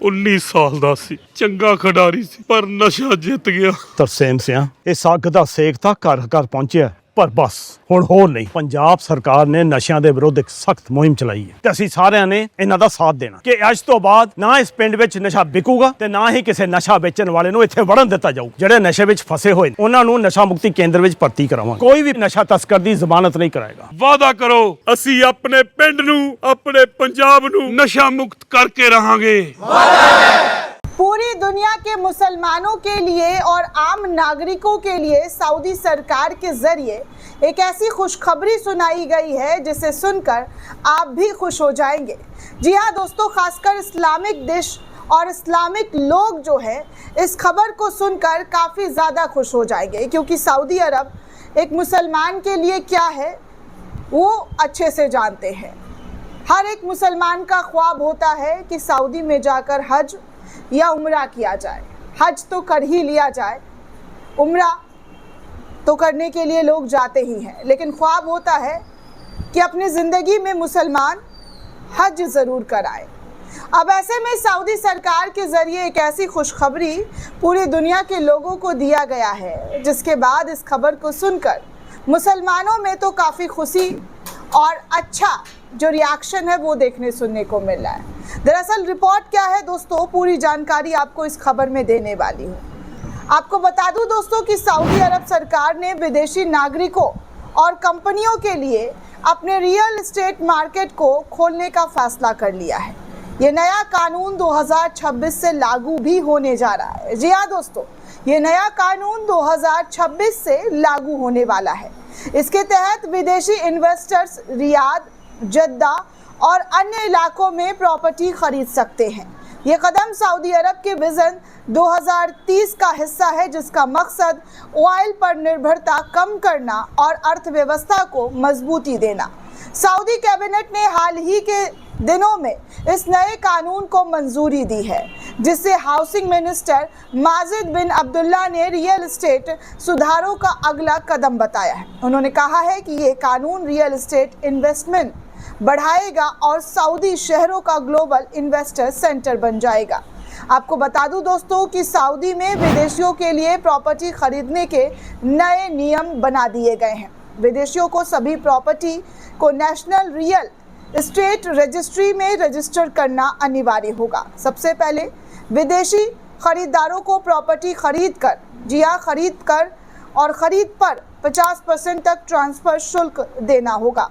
19 ਸਾਲ ਦਾ ਸੀ, ਚੰਗਾ ਖਿਡਾਰੀ ਸੀ, ਪਰ ਨਸ਼ਾ ਜਿੱਤ ਗਿਆ। ਤਰਸੇਮ ਸਿਆ ਇਸ ਅੱਗ ਦਾ ਸੇਕ ਤਾਂ ਘਰ ਘਰ ਪਹੁੰਚਿਆ, ਪਰ ਬਸ ਹੁਣ ਹੋਰ ਨਹੀਂ। ਪੰਜਾਬ ਸਰਕਾਰ ਨੇ ਨਸ਼ਿਆਂ ਦੇ ਵਿਰੁੱਧ ਇੱਕ ਸਖਤ ਮੁਹਿੰਮ ਚਲਾਈ ਹੈ ਤੇ ਅਸੀਂ ਸਾਰਿਆਂ ਨੇ ਇਹਨਾਂ ਦਾ ਸਾਥ ਦੇਣਾ ਕਿ ਅੱਜ ਤੋਂ ਬਾਅਦ ਨਾ ਇਸ ਪਿੰਡ ਵਿੱਚ ਨਸ਼ਾ ਵਿਕੂਗਾ ਤੇ ਨਾ ਹੀ ਕਿਸੇ ਨਸ਼ਾ ਵੇਚਣ ਵਾਲੇ ਨੂੰ ਇੱਥੇ ਵੜਨ ਦਿੱਤਾ ਜਾਊ। ਜਿਹੜੇ ਨਸ਼ੇ ਵਿੱਚ ਫਸੇ ਹੋਏ ਨੇ ਉਹਨਾਂ ਨੂੰ ਨਸ਼ਾ ਮੁਕਤੀ ਕੇਂਦਰ ਵਿੱਚ ਭਰਤੀ ਕਰਾਵਾਂਗੇ। ਕੋਈ ਵੀ ਨਸ਼ਾ ਤਸਕਰ ਦੀ ਜ਼ਮਾਨਤ ਨਹੀਂ ਕਰਾਏਗਾ। ਵਾਅਦਾ ਕਰੋ, ਅਸੀਂ ਆਪਣੇ ਪਿੰਡ ਨੂੰ, ਆਪਣੇ ਪੰਜਾਬ ਨੂੰ ਨਸ਼ਾ ਮੁਕਤ ਕਰਕੇ ਰਹਾਂਗੇ। पूरी दुनिया के मुसलमानों के लिए और आम नागरिकों के लिए सऊदी सरकार के जरिए एक ऐसी खुशखबरी सुनाई गई है जिसे सुनकर आप भी खुश हो जाएंगे। जी हाँ दोस्तों, खासकर इस्लामिक देश और इस्लामिक लोग जो है इस खबर को सुनकर काफ़ी ज़्यादा खुश हो जाएंगे, क्योंकि सऊदी अरब एक मुसलमान के लिए क्या है वो अच्छे से जानते हैं। हर एक मुसलमान का ख्वाब होता है कि सऊदी में जाकर हज या उम्रा किया जाए। हज तो कर ही लिया जाए, उम्रा तो करने के लिए लोग जाते ही हैं, लेकिन ख्वाब होता है कि अपनी ज़िंदगी में मुसलमान हज ज़रूर कराए। अब ऐसे में सऊदी सरकार के ज़रिए एक ऐसी खुशखबरी पूरी दुनिया के लोगों को दिया गया है, जिसके बाद इस खबर को सुनकर मुसलमानों में तो काफ़ी खुशी और अच्छा जो रिएक्शन है वो देखने सुनने को मिल रहा है। दरअसल रिपोर्ट क्या है दोस्तों, पूरी जानकारी आपको इस खबर में देने वाली हूँ। आपको बता दूं दोस्तों कि सऊदी अरब सरकार ने विदेशी नागरिकों और कंपनियों के लिए अपने रियल एस्टेट मार्केट को खोलने का फैसला कर लिया है। ये नया कानून 2026 से लागू भी होने जा रहा है। जी हाँ दोस्तों, ये नया कानून 2026 से लागू होने वाला है। इसके तहत विदेशी इन्वेस्टर्स रियाद, जद्दा और अन्य इलाकों में प्रॉपर्टी खरीद सकते हैं। ये कदम सऊदी अरब के विजन 2030 का हिस्सा है, जिसका मकसद ऑयल पर निर्भरता कम करना और अर्थव्यवस्था को मजबूती देना। सऊदी कैबिनेट ने हाल ही के दिनों में इस नए कानून को मंजूरी दी है, जिससे हाउसिंग मिनिस्टर माजिद बिन अब्दुल्ला ने रियल एस्टेट सुधारों का अगला कदम बताया है। उन्होंने कहा है कि ये कानून रियल एस्टेट इन्वेस्टमेंट बढ़ाएगा और सऊदी शहरों का ग्लोबल इन्वेस्टर सेंटर बन जाएगा। आपको बता दूं दोस्तों कि सऊदी में विदेशियों के लिए प्रॉपर्टी खरीदने के नए नियम बना दिए गए हैं। विदेशियों को सभी प्रॉपर्टी को नेशनल रियल एस्टेट रजिस्ट्री में रजिस्टर करना अनिवार्य होगा। सबसे पहले विदेशी खरीदारों को प्रॉपर्टी खरीद पर 50% तक ट्रांसफ़र शुल्क देना होगा,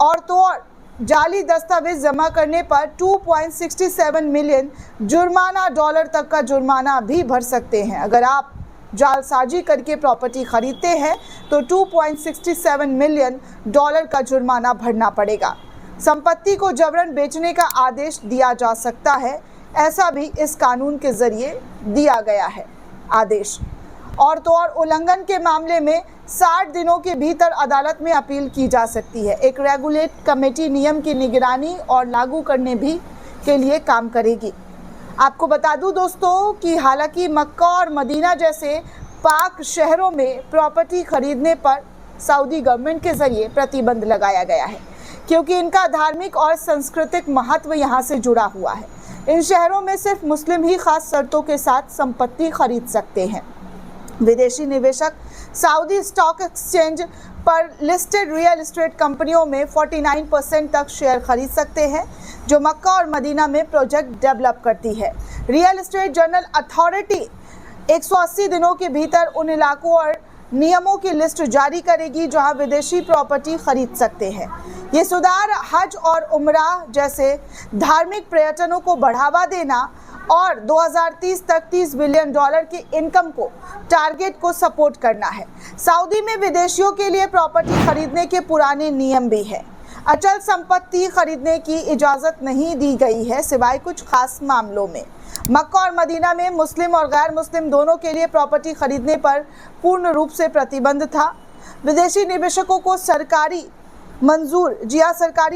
और तो और जाली दस्तावेज जमा करने पर 2.67 मिलियन जुर्माना डॉलर तक का जुर्माना भी भर सकते हैं। अगर आप जालसाजी करके प्रॉपर्टी खरीदते हैं तो 2.67 मिलियन डॉलर का जुर्माना भरना पड़ेगा। संपत्ति को जबरन बेचने का आदेश दिया जा सकता है, ऐसा भी इस कानून के ज़रिए दिया गया है आदेश। और तो और उल्लंघन के मामले में 60 दिनों के भीतर अदालत में अपील की जा सकती है। एक रेगुलेट कमेटी नियम की निगरानी और लागू करने भी के लिए काम करेगी। आपको बता दूं दोस्तों कि हालांकि मक्का और मदीना जैसे पाक शहरों में प्रॉपर्टी खरीदने पर सऊदी गवर्नमेंट के ज़रिए प्रतिबंध लगाया गया है, क्योंकि इनका धार्मिक और सांस्कृतिक महत्व यहाँ से जुड़ा हुआ है। इन शहरों में सिर्फ मुस्लिम ही खास शर्तों के साथ संपत्ति खरीद सकते हैं। विदेशी निवेशक सऊदी स्टॉक एक्सचेंज पर लिस्टेड रियल एस्टेट कंपनियों में 49% तक शेयर खरीद सकते हैं, जो मक्का और मदीना में प्रोजेक्ट डेवलप करती है। रियल एस्टेट जनरल अथॉरिटी 180 दिनों के भीतर उन इलाकों और नियमों की लिस्ट जारी करेगी जहां विदेशी प्रॉपर्टी खरीद सकते हैं। ये सुधार हज और उम्रा जैसे धार्मिक पर्यटनों को बढ़ावा देना और 2030 तक 30 बिलियन डॉलर की इनकम को टारगेट को सपोर्ट करना है। सऊदी में विदेशियों के लिए प्रॉपर्टी खरीदने के पुराने नियम भी है। अचल संपत्ति खरीदने की इजाज़त नहीं दी गई है, सिवाय कुछ खास मामलों में। मक्का और मदीना में मुस्लिम और गैर मुस्लिम दोनों के लिए प्रॉपर्टी खरीदने पर पूर्ण रूप से प्रतिबंध था। विदेशी निवेशकों को सरकारी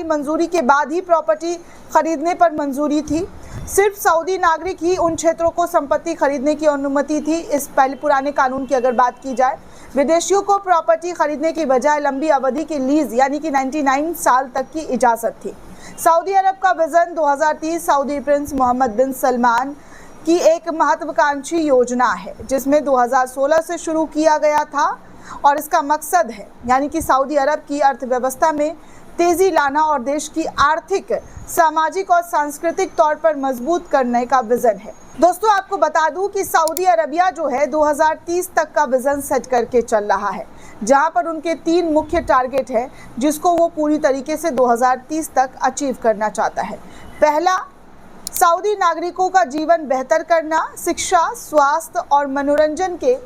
मंजूरी के बाद ही प्रॉपर्टी खरीदने पर मंजूरी थी। सिर्फ सऊदी नागरिक ही उन क्षेत्रों को संपत्ति खरीदने की अनुमति थी। इस पहले पुराने कानून की अगर बात की जाए, विदेशियों को प्रॉपर्टी खरीदने की बजाय लंबी अवधि की लीज यानी कि 99 साल तक की इजाज़त थी। सऊदी अरब का विजन 2030 सऊदी प्रिंस मोहम्मद बिन सलमान की एक महत्वाकांक्षी योजना है, जिसमें 2016 से शुरू किया गया था और इसका मकसद है यानी कि सऊदी अरब की अर्थव्यवस्था में तेजी लाना और देश की आर्थिक, सामाजिक और सांस्कृतिक तौर पर मजबूत करने का विजन है। दोस्तों, आपको बता दूं कि सऊदी अरबिया जो है 2030 तक का विजन सेट करके चल रहा है, जहां पर उनके 3 मुख्य टारगेट हैं जिसको वो पूरी तरीके से 2030 तक अचीव करना चाहता है। पहला, सऊदी नागरिकों का जीवन बेहतर करना, शिक्षा, स्वास्थ्य और मनोरंजन के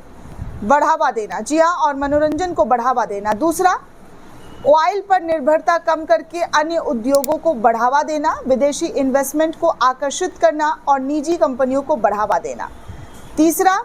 बढ़ावा देना। जी हाँ, और मनोरंजन को बढ़ावा देना। दूसरा, ऑयल पर निर्भरता कम करके अन्य उद्योगों को बढ़ावा देना, विदेशी इन्वेस्टमेंट को आकर्षित करना और निजी कंपनियों को बढ़ावा देना। तीसरा,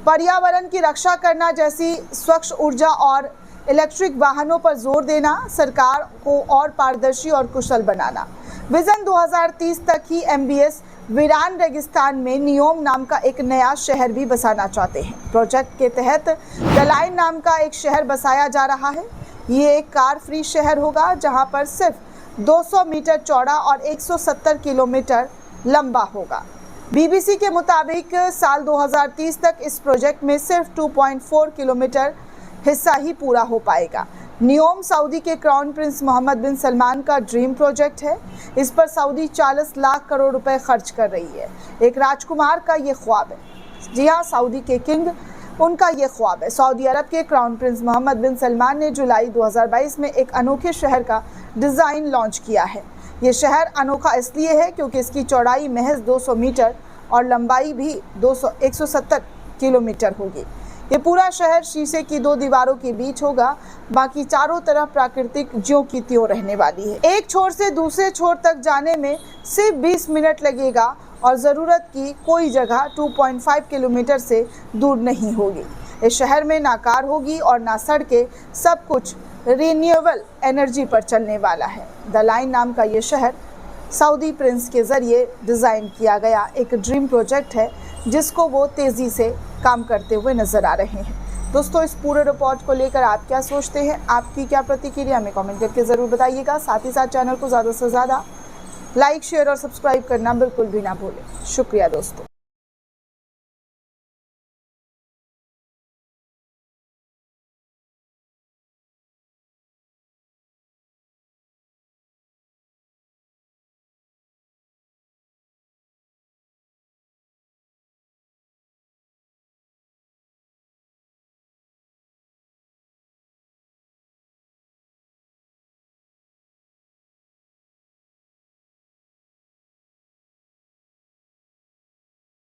पर्यावरण की रक्षा करना, जैसी स्वच्छ ऊर्जा और इलेक्ट्रिक वाहनों पर जोर देना, सरकार को और पारदर्शी और कुशल बनाना। विजन 2030 तक ही MBS वीरान रेगिस्तान में नियोम नाम का एक नया शहर भी बसाना चाहते हैं। प्रोजेक्ट के तहत दलाइन नाम का एक शहर बसाया जा रहा है। ये एक कार फ्री शहर होगा, जहां पर सिर्फ 200 मीटर चौड़ा और 170 किलोमीटर लंबा होगा। BBC के मुताबिक साल 2030 तक इस प्रोजेक्ट में सिर्फ 2.4 किलोमीटर हिस्सा ही पूरा हो पाएगा। नियोम सऊदी के क्राउन प्रिंस मोहम्मद बिन सलमान का ड्रीम प्रोजेक्ट है। इस पर सऊदी 40 लाख करोड़ रुपए खर्च कर रही है। एक राजकुमार का ये ख्वाब है। जी हाँ, सऊदी के किंग, उनका ये ख्वाब है। सऊदी अरब के क्राउन प्रिंस मोहम्मद बिन सलमान ने जुलाई 2022 में एक अनोखे शहर का डिज़ाइन लॉन्च किया है। ये शहर अनोखा इसलिए है क्योंकि इसकी चौड़ाई महज 200 मीटर और लंबाई भी 170 किलोमीटर होगी। ये पूरा शहर शीशे की 2 दीवारों के बीच होगा, बाकी चारों तरफ प्राकृतिक ज्यों की त्यों रहने वाली है। एक छोर से दूसरे छोर तक जाने में सिर्फ 20 मिनट लगेगा और ज़रूरत की कोई जगह 2.5 किलोमीटर से दूर नहीं होगी। इस शहर में ना कार होगी और ना सड़कें, सब कुछ रिन्यूएबल एनर्जी पर चलने वाला है। द लाइन नाम का ये शहर सऊदी प्रिंस के ज़रिए डिज़ाइन किया गया एक ड्रीम प्रोजेक्ट है, जिसको वो तेज़ी से काम करते हुए नज़र आ रहे हैं। दोस्तों, इस पूरे रिपोर्ट को लेकर आप क्या सोचते हैं? आपकी क्या प्रतिक्रिया हमें कमेंट करके ज़रूर बताइएगा। साथ ही साथ चैनल को ज़्यादा से ज़्यादा लाइक, शेयर और सब्सक्राइब करना बिल्कुल भी ना भूलें। शुक्रिया दोस्तों।